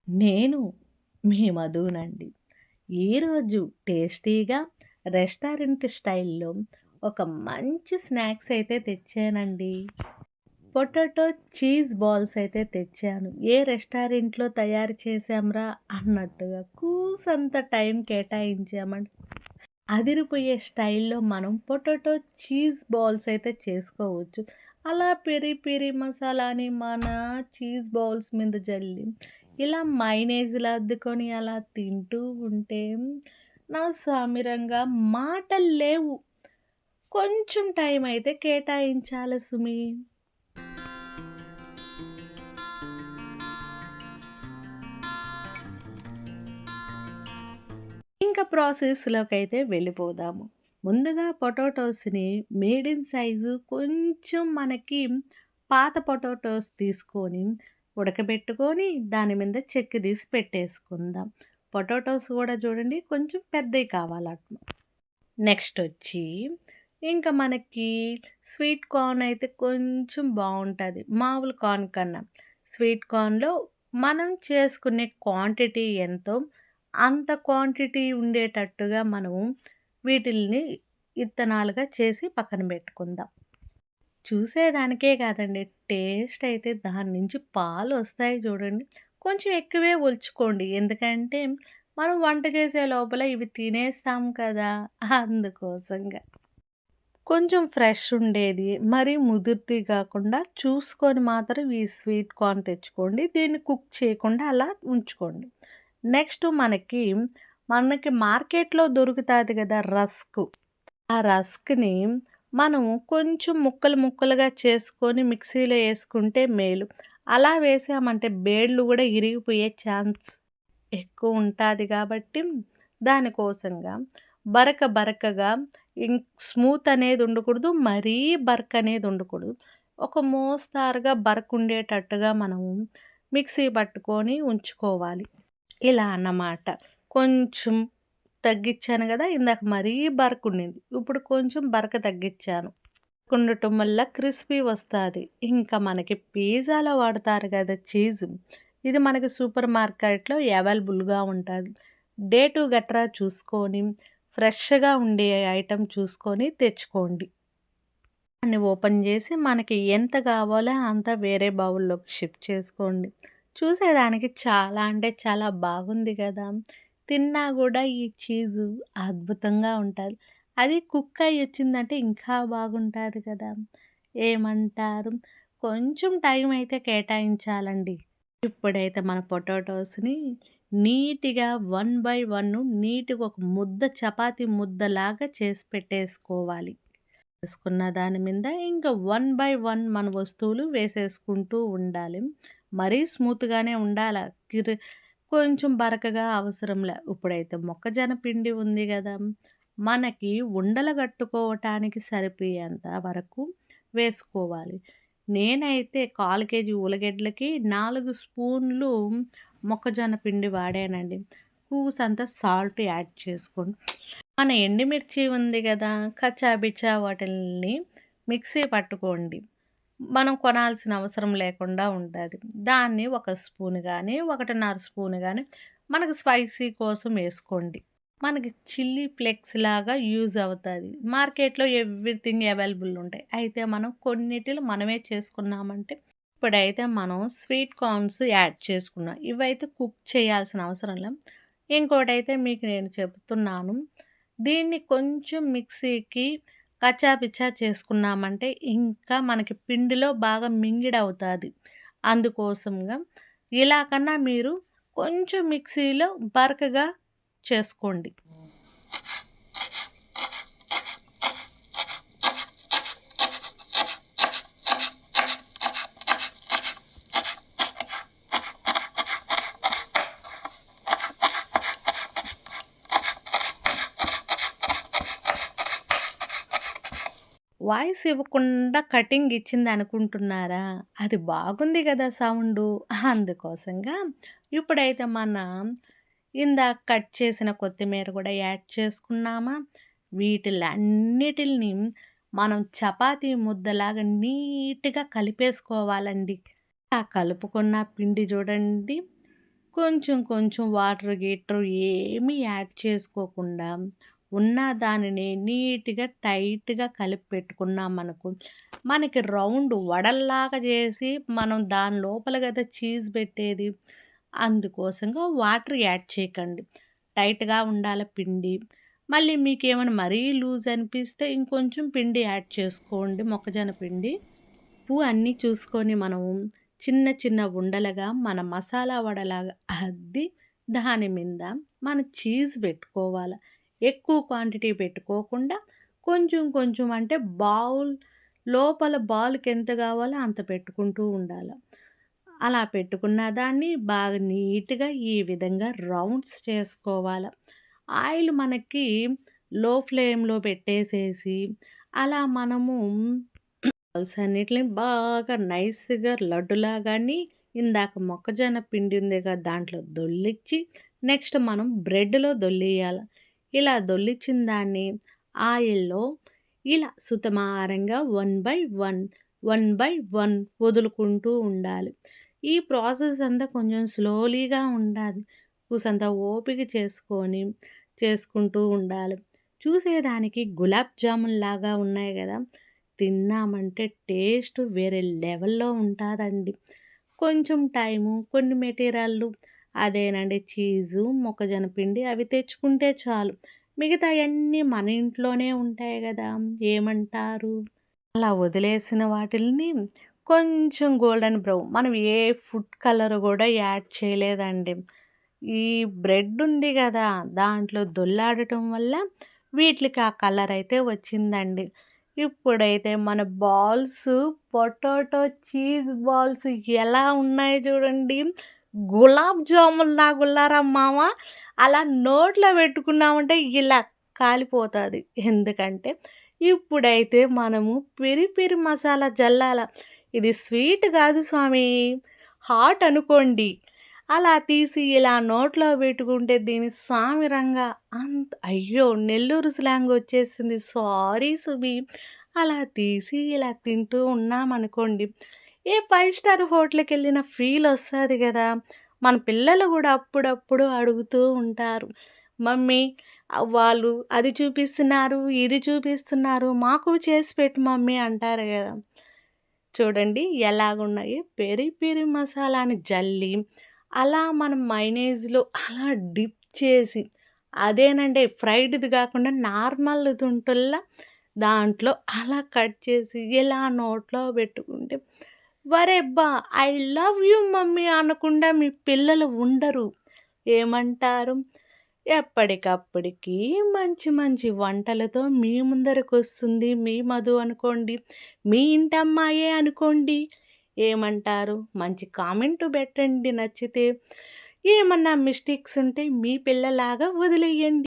నేను మీ మధునండి. ఈరోజు టేస్టీగా రెస్టారెంట్ స్టైల్‌లో ఒక మంచి స్నాక్స్ అయితే తెచ్చానండి. పొటాటో చీజ్ బాల్స్ అయితే తెచ్చాను. ఏ రెస్టారెంట్‌లో తయారు చేశాంరా అన్నట్టుగా కూసంత టైం కేటాయించామండి. అదిరిపోయే స్టైల్‌లో మనం పొటాటో చీజ్ బాల్స్ అయితే చేసుకోవచ్చు. అలా పెరి పెరి మసాలాని మన చీజ్ బాల్స్ మీద జల్లి, ఇలా మైనేజ్‌లా అద్దుకొని అలా తింటూ ఉంటే నా సామిరంగా మాటలు లేవు. కొంచెం టైం అయితే కేటాయించాలి సుమి. ఇంకా ప్రాసెస్‌లోకైతే వెళ్ళిపోదాము. ముందుగా పొటాటోస్‌ని మీడియం సైజు కొంచెం మనకి పాత పొటాటోస్ తీసుకొని, ఉడకబెట్టుకొని దాని మీద చెక్కు తీసి పెట్టేసుకుందాం. పొటాటోస్ కూడా చూడండి కొంచెం పెద్దయి కావాలట. నెక్స్టొచ్చి ఇంకా మనకి స్వీట్ కార్న్ అయితే కొంచెం బావుంటది. మామూలు కార్న్ కన్నా. స్వీట్ కార్న్‌లో మనం చేసుకునే క్వాంటిటీ ఎంతో అంత క్వాంటిటీ ఉండేటట్టుగా మనము వీటిల్ని ఇత్తనాలుగా చేసి పక్కన పెట్టుకుందాం. చూసేదానికే కాదండి, టేస్ట్ అయితే దాని నుంచి పాలొస్తాయి చూడండి. కొంచెం ఎక్కువే ఒలుచుకోండి. ఎందుకంటే మనం వంట చేసే లోపల ఇవి తినేస్తాం కదా! అందుకోసంగా. కొంచెం ఫ్రెష్ ఉండేది, మరీ ముదురుది గాకుండా చూసుకొని మాత్రం ఈ స్వీట్ కార్న్ తెచ్చుకోండి. దీన్ని కుక్ చేయకుండా అలా ఉంచుకోండి. నెక్స్ట్ మనకి మార్కెట్‌లో దొరుకుతాది గదా! రస్కు. ఆ రస్క్‌ని మనము కొంచెం ముక్కలు ముక్కలుగా చేసుకొని మిక్సీలో యేసుకుంటే మేలు. అలా వేసామంటే బేడ్లు గూడా ఇరిగిపోయే ఛాన్స్ ఎక్కువుంటాది గాబట్టి, దానికోసంగా బరకగా స్మూత్ అనేది ఉండకూడదు. మరీ బరకనేది ఉండకూడదు. ఒక మోస్తారుగా బరకుండేటట్టుగా మనము మిక్సీ పట్టుకొని ఉంచుకోవాలి. ఇలా అన్నమాట. కొంచెం తగ్గిచ్చాను గదా! ఇందాక మరీ బరకుండింది. ఇప్పుడు కొంచెం బరక తగ్గిచ్చాను. ఉండటం వల్ల క్రిస్పీ వస్తాది. ఇంకా మనకి పిజ్జాలో వాడతారు గదా చీజు. ఇది మనకి సూపర్ మార్కెట్‌లో అవైలబుల్‌గా ఉంటాది. డేటు గట్రా చూసుకొని, ఫ్రెష్‌గా ఉండే ఐటెమ్ చూసుకొని తెచ్చుకోండి. దాన్ని ఓపెన్ జేసి మనకి ఎంత గావాలో అంత వేరే బౌల్‌లోకి షిఫ్ట్ చేసుకోండి. చూసేదానికి చాలా అంటే చాలా బాగుంది గదా! తిన్నా గూడా ఈ చీజు అద్భుతంగా ఉంటది. అది కుక్ అయ్యొచ్చిందంటే ఇంకా బాగుంటాది కదా! ఏమంటారు? కొంచెం టైం అయితే కేటాయించాలండి. ఇప్పుడైతే మన పొటాటోస్‌ని నీట్‌గా వన్ బై వన్ నీట్‌గా ఒక ముద్ద చపాతీ ముద్దలాగా చేసి పెట్టేసుకోవాలి. వేసుకున్న దాని మీద ఇంకా వన్ బై వన్ మన వస్తువులు వేసేసుకుంటూ ఉండాలి. మరీ స్మూత్‌గానే ఉండాల. కొంచెం బరకగా అవసరంలే. ఇప్పుడైతే మొక్కజొన్న పిండి ఉంది గదా! మనకి ఉండలు కట్టుకోవటానికి సరిపోయేంత వరకు వేసుకోవాలి. నేనైతే 1/4 కేజీ ఉల్లగడ్డలకి 4 స్పూన్లు మొక్కజొన్న పిండి వాడానండి. కూసంత సాల్ట్ యాడ్ చేసుకోండి. మన ఎండుమిర్చి ఉంది గదా! కచ్చా బిచ్చా వాటిల్ని మిక్సీ పట్టుకోండి. మనం కొనాల్సిన అవసరం లేకుండా ఉంటది. దాన్ని ఒక స్పూన్ గానీ, 1½ స్పూన్ గానీ మనకు స్పైసీ కోసం ఏసుకోండి. మనకి చిల్లీ ఫ్లేక్స్ లాగా యూజ్ అవుతది. మార్కెట్‌లో ఎవ్రీథింగ్ అవైలబుల్ ఉంటాయి. అయితే మనం కొన్నిటిలో మనమే చేసుకున్నామంటే ఇప్పుడైతే మనం స్వీట్ కార్న్స్ యాడ్ చేసుకున్నాం. ఇవైతే కుక్ చేయాల్సిన అవసరం లే. ఇంకోటైతే మీకు నేను చెప్తున్నాను. దీన్ని కొంచెం మిక్సీకి కచ్చా పిచ్చా చేసుకున్నామంటే ఇంకా మనకి పిండిలో బాగా మింగిడవుతాది. అందుకోసంగా ఇలా కన్నా మీరు కొంచెం మిక్సీలో బరకగా చేసుకోండి. వాయిస్ ఇవ్వకుండా కటింగ్ ఇచ్చిందనుకుంటున్నారా? అది బాగుంది గదా సౌండు. అందుకోసంగా ఇప్పుడైతే ఇందాక కట్ చేసిన కొత్తిమీర గూడా యాడ్ చేసుకున్నామా, వీటిలన్నిటిల్ని మనం చపాతీ ముద్దలాగా నీట్‌గా కలిపేసుకోవాలండి. ఆ కలుపుకున్న పిండి చూడండి కొంచెం కొంచెం వాటర్ గీటర్ ఏమీ యాడ్ చేసుకోకుండా ఉన్న దానిని నీట్‌గా టైట్‌గా కలిపి పెట్టుకున్నామనుకో, మనకి రౌండ్ వడల్లాగా చేసి మనం దాని లోపల కదా చీజ్ పెట్టేది. అందుకోసంగా వాటర్ యాడ్ చేయకండి. టైట్‌గా ఉండాల పిండి. మళ్ళీ మీకేమైనా మరీ లూజ్ అనిపిస్తే ఇంకొంచెం పిండి యాడ్ చేసుకోండి, మొక్కజొన్న పిండి. ఉప్పు అన్నీ చూసుకొని మనము చిన్న చిన్న ఉండలుగా మన మసాలా వడలాగా అద్ది దాని మీద మన చీజ్ పెట్టుకోవాల. ఎక్కువ క్వాంటిటీ పెట్టుకోకుండా కొంచెం కొంచెం అంటే లోపల బాల్‌కి ఎంత కావాలో అంత పెట్టుకుంటూ ఉండాల. అలా పెట్టుకున్న దాన్ని బాగా నీట్‌గా ఈ విధంగా రౌండ్స్ చేసుకోవాల. ఆయిల్ మనకి లో ఫ్లేమ్‌లో పెట్టేసేసి అలా మనము బాల్స్ అన్నిటిని బాగా నైస్‌గా లడ్డులాగాని ఇందాక మొక్కజొన్న పిండి ఉంది కదా! దాంట్లో దొర్లిచ్చి నెక్స్ట్ మనం బ్రెడ్‌లో దొర్లియాల. ఇలా దొర్లిచ్చిన దాన్ని ఆయిల్‌లో ఇలా సుతమారంగా 1/1 వదులుకుంటూ ఉండాలి. ఈ ప్రాసెస్ అంతా కొంచెం స్లోలీగా ఉండాలి. కూసంత ఓపిక చేసుకుంటూ ఉండాలి. చూసేదానికి గులాబ్ జామున్‌లాగా ఉన్నాయి గదా! తిన్నామంటే టేస్ట్ వేరే లెవెల్‌లో ఉంటాదండి. కొంచెం టైము, కొన్ని మెటీరియల్లు అదేనండి చీజు, మొక్కజొన్న పిండి అవి తెచ్చుకుంటే చాలు. మిగతాయన్నీ మన ఇంట్లోనే ఉంటాయి గదా! ఏమంటారు? అలా వదిలేసిన వాటిల్ని కొంచెం గోల్డెన్ బ్రౌన్ మనం ఏ ఫుడ్ కలర్ గూడా యాడ్ చేయలేదండి. ఈ బ్రెడ్ ఉంది గదా! దాంట్లో దొర్లాడటం వల్ల వీటిలికి ఆ కలర్ అయితే వచ్చిందండి. ఇప్పుడైతే మన బాల్స్ పొటాటో చీజ్ బాల్స్ ఎలా ఉన్నాయో చూడండి. గులాబ్ జామున్‌లాగున్నారా మామ! అలా నోట్లో పెట్టుకున్నామంటే ఇలా కాలిపోతది. ఎందుకంటే ఇప్పుడైతే మనము పెరి పెరి మసాలా జల్లాల. ఇది స్వీట్ గాదు స్వామి. హాట్ అనుకోండి. అలా తీసి ఇలా నోట్లో పెట్టుకుంటే దీని సామిరంగా అయ్యో! నెల్లూరు స్లాంగ్ వచ్చేసింది. సారీ సుమి. అలా తీసి ఇలా తింటూ ఉన్నామనుకోండి. ఏ 5 స్టార్ హోటల్‌కెళ్ళిన ఫీల్ ఒస్తది గదా! మన పిల్లలు గూడా అప్పుడప్పుడు అడుగుతూ ఉంటారు. మమ్మీ వాళ్ళు అది చూపిస్తున్నారు, ఇది చూపిస్తున్నారు. మాకు చేసి పెట్టు మమ్మీ అంటారు గదా! చూడండి ఎలాగున్నాయి. పెరి పెరి మసాలాని జల్లి, అలా మనం మైనేజ్‌లో అలా డిప్ చేసి, అదేనండి ఫ్రైడ్‌ది గాకుండా నార్మల్‌ది ఉంటుల్లా దాంట్లో అలా కట్ చేసి ఇలా నోట్లో పెట్టుకుంటే, వరెబ్బా! ఐ లవ్ యూ మమ్మీ అనకుండా మీ పిల్లలు ఉండరు. ఏమంటారు? ఎప్పటికప్పటికి మంచి మంచి వంటలతో మీ ముందరకొస్తుంది మీ మధు అనుకోండి. మీ ఇంటమ్మాయే అనుకోండి. ఏమంటారు? మంచి కామెంట్ పెట్టండి నచ్చితే. ఏమన్నా మిస్టేక్స్ ఉంటే మీ పిల్లలాగా వదిలేయండి.